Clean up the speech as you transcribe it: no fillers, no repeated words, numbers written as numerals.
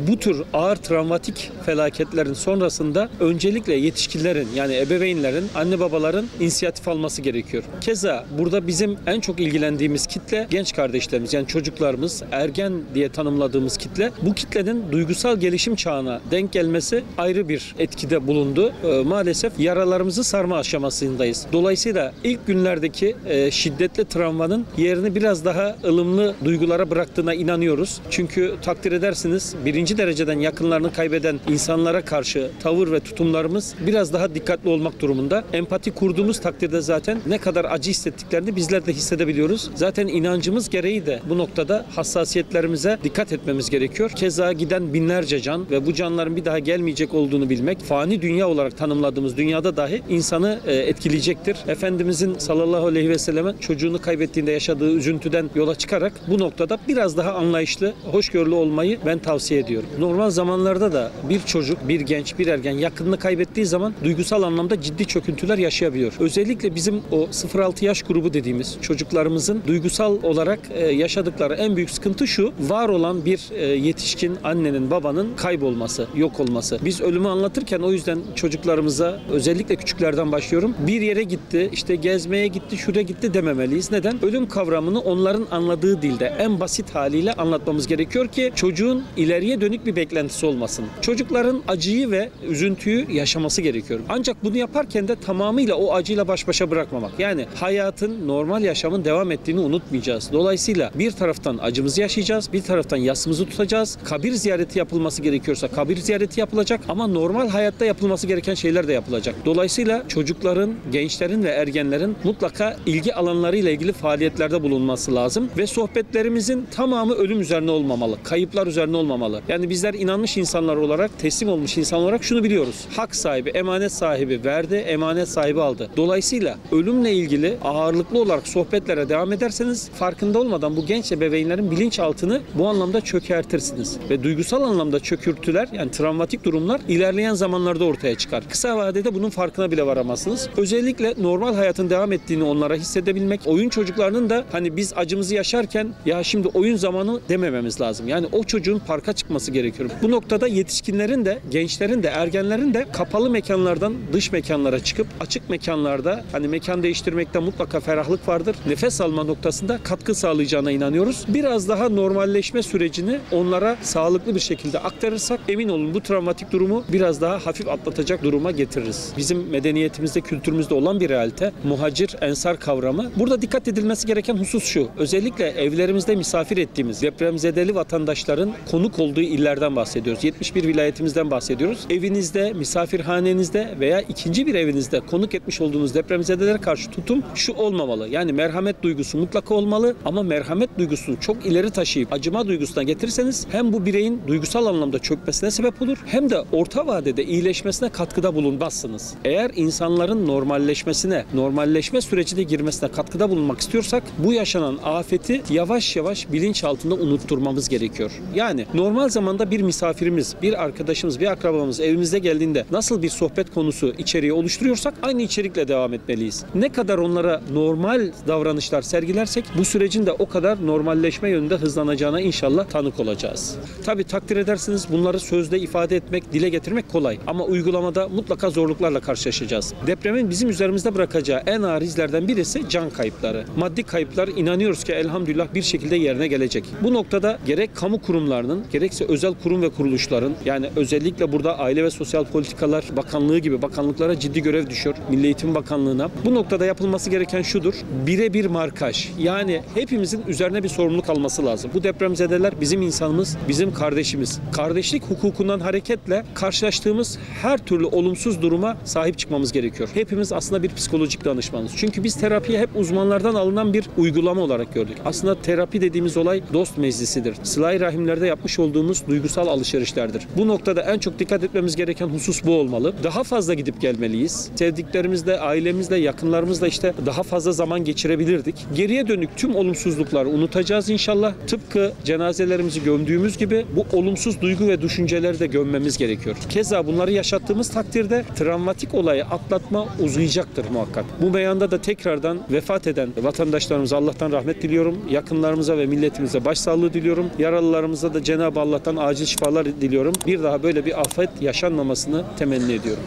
bu tür ağır travmatik felaketlerin sonrasında öncelikle yetişkinlerin yani ebeveynlerin, anne babaların inisiyatif alması gerekiyor. Keza burada bizim en çok ilgilendiğimiz kitle genç kardeşlerimiz yani çocuklarımız, ergen diye tanımladığımız kitle. Bu kitlenin duygusal gelişim çağına denk gelmesi ayrı bir etkide bulundu. Maalesef yaralarımızı sarma aşamasındayız. Dolayısıyla ilk günlerdeki şiddetli travmanın yerini biraz daha ılımlı duygulara bıraktığına inanıyoruz. Çünkü takdir edersiniz birinci dereceden yakınlarını kaybeden insanlara karşı tavır ve tutumlarımız biraz daha dikkatli olmak durumunda. Empati kurduğumuz takdirde zaten ne kadar acı hissettiklerini bizler de hissedebiliyoruz. Zaten inancımız gereği de bu noktada hassasiyetlerimize dikkat etmemiz gerekiyor. Keza giden binlerce can ve bu canların bir daha gelmeyecek olduğunu bilmek, fani dünya olarak tanımladığımız dünyada dahi insanı etkileyecektir. Efendimizin sallallahu aleyhi ve selleme çocuğunu kaybettiğinde yaşadığı üzüntüden yola çıkarak bu noktada biraz daha anlayışlı, hoşgörülü olmayı ben tavsiye ediyorum. Normal zamanlarda da bir çocuk, bir genç, bir ergen yakınını kaybettiği zaman duygusal anlamda ciddi çöküntüler yaşayabiliyor. Özellikle bizim o 0-6 yaş grubu dediğimiz çocuklarımızın duygusal olarak yaşadıkları en büyük sıkıntı şu: var olan bir yetişkin annenin, babanın kaybolması, yok olması. Biz ölümü anlatırken o yüzden çocuklarımıza özellikle küçüklerden başlıyorum. Bir yere gitti, işte gezmeye gitti, şuraya gitti dememeliyiz. Neden? Ölüm kavramını onların anladığı dilde en basit haliyle anlatmamız gerekiyor ki çocuğun ileriye dönük bir beklentisi olmasın. Çocukların acıyı ve üzüntüyü yaşaması gerekiyor. Ancak bunu yaparken de tamamıyla o acıyla baş başa bırakmamak. Yani hayatın, normal yaşamın devam ettiğini unutmayacağız. Dolayısıyla bir taraftan acımızı yaşayacağız, bir taraftan yasımızı tutacağız. Kabir ziyareti yapılması gerekiyorsa kabir ziyareti yapılacak ama normal hayatta yapılması gereken şeyler de yapılacak. Dolayısıyla çocukların, gençlerin ve ergenlerin mutlaka ilgi alanlarıyla ilgili faaliyetlerde bulunması lazım ve sohbetlerimizin tamamı ölüm üzerine olmamalı, kayıplar üzerine olmamalı. Yani bizler inanmış insanlar olarak, teslim olmuş insan olarak şunu biliyoruz: hak sahibi, emanet sahibi verdi, emanet sahibi aldı. Dolayısıyla ölümle ilgili ağırlıklı olarak sohbetlere devam ederseniz farkında olmadan bu genç ebeveynlerin bilinçaltını bu anlamda çökertirsiniz. Ve duygusal anlamda çökürtüler, yani travmatik durumlar ilerleyen zamanlarda ortaya çıkar. Kısa vadede bunun farkına bile varamazsınız. Özellikle normal hayatın devam ettiğini onlara hissedebilmek, oyun çocuklarının da hani biz acımızı yaşarken ya şimdi oyun zamanı demememiz lazım. Yani o çocuğun parka çıkması gerekiyor. Bu noktada yetişkinlerin de, gençlerin de, ergenlerin de kapalı mekanlardan dış mekanlara çıkıp açık mekanlarda, hani mekan değiştirmekte mutlaka ferahlık vardır, nefes alma noktasında katkı sağlayacağına inanıyoruz. Biraz daha normalleşme sürecini onlara sağlıklı bir şekilde aktarırsak emin olun bu travmatik durumu biraz daha hafif atlatacak duruma getiririz. Bizim medeniyetimizde, kültürümüzde olan bir realite muhacir, ensar kavramı. Burada dikkat edilmesi gereken husus şu: özellikle evlerimizde misafir ettiğimiz depremzedeli vatandaşların konuk olduğu illerden bahsediyoruz. 71 vilayetimizden bahsediyoruz. Evinizde, misafirhanenizde veya ikinci bir evinizde konuk etmiş olduğunuz depremzedelere karşı tutum şu olmamalı: yani merhamet duygusu mutlaka olmalı ama merhamet duygusunu çok ileri taşıyıp acıma duygusuna getirirseniz hem bu bireyin duygusal anlamda çökmesine sebep olur hem de orta vadede iyileşmesine katkıda bulunmazsınız. Eğer insanların normalleşmesine, normalleşme sürecine girmesine katkıda bulunmak istiyorsak bu yaşanan afeti yavaş yavaş bilinç altında unutturmamız gerekiyor. Yani normal zamanda bir misafirimiz, bir arkadaşımız, bir akrabamız evimizde geldiğinde nasıl bir sohbet konusu içeriği oluşturuyorsak aynı içerikle devam etmeliyiz. Ne kadar onlara normal davranışlar sergilersek bu sürecin de o kadar normalleşme yönünde hızlanacağına inşallah tanık olacağız. Tabii takdir edersiniz bunları sözde ifade etmek, dile getirmek kolay ama uygulamada mutlaka zorluklarla karşılaşacağız. Depremin bizim üzerimizde bırakacağı en ağır izlerden birisi can kayıpları. Maddi kayıplar inanıyoruz ki elhamdülillah bir şekilde yerine gelecek. Bu noktada gerek kamu kurumlarının, gerekse özel kurum ve kuruluşların, yani özellikle burada Aile ve Sosyal Politikalar Bakanlığı gibi bakanlıklara ciddi görev düşüyor. Milli Eğitim Bakanlığı'na. Bu noktada yapılması gereken şudur: birebir markaj. Yani hepimizin üzerine bir sorumluluk alması lazım. Bu depremzedeler bizim insanımız, bizim kardeşimiz. Kardeşlik hukukundan hareketle karşılaştığımız her türlü olumsuz duruma sahip çıkmamız gerekiyor. Hepimiz aslında bir psikolojik danışmanız. Çünkü biz terapiyi hep uzmanlardan alınan bir uygulama olarak gördük. Aslında terapi dediğimiz olay dost meclisidir. Sıla-i rahimlerde yapmış olduğumuz duygusal alışverişlerdir. Bu noktada en çok dikkat etmemiz gereken husus bu olmalı. Daha fazla gidip gelmeliyiz. Sevdiklerimizle, ailemizle, yakınlarımızla işte daha fazla zaman geçirebilirdik. Geriye dönük tüm olumsuzlukları unutacağız inşallah. Tıpkı cenazelerimizi gömdüğümüz gibi bu olumsuz duygu ve düşünceleri de gömmemiz gerekiyor. Keza bunları yaşattığımız takdirde travmatik olayı atlatma uzayacaktır muhakkak. Bu meyanda da tekrardan vefat eden vatandaşlarımıza Allah'tan rahmet diliyorum. Yakınlarımıza ve milletimize başsağlığı diliyorum. Yaralılarımıza da Cenab-ı Allah'tan Allah'tan acil şifalar diliyorum. Bir daha böyle bir afet yaşanmamasını temenni ediyorum.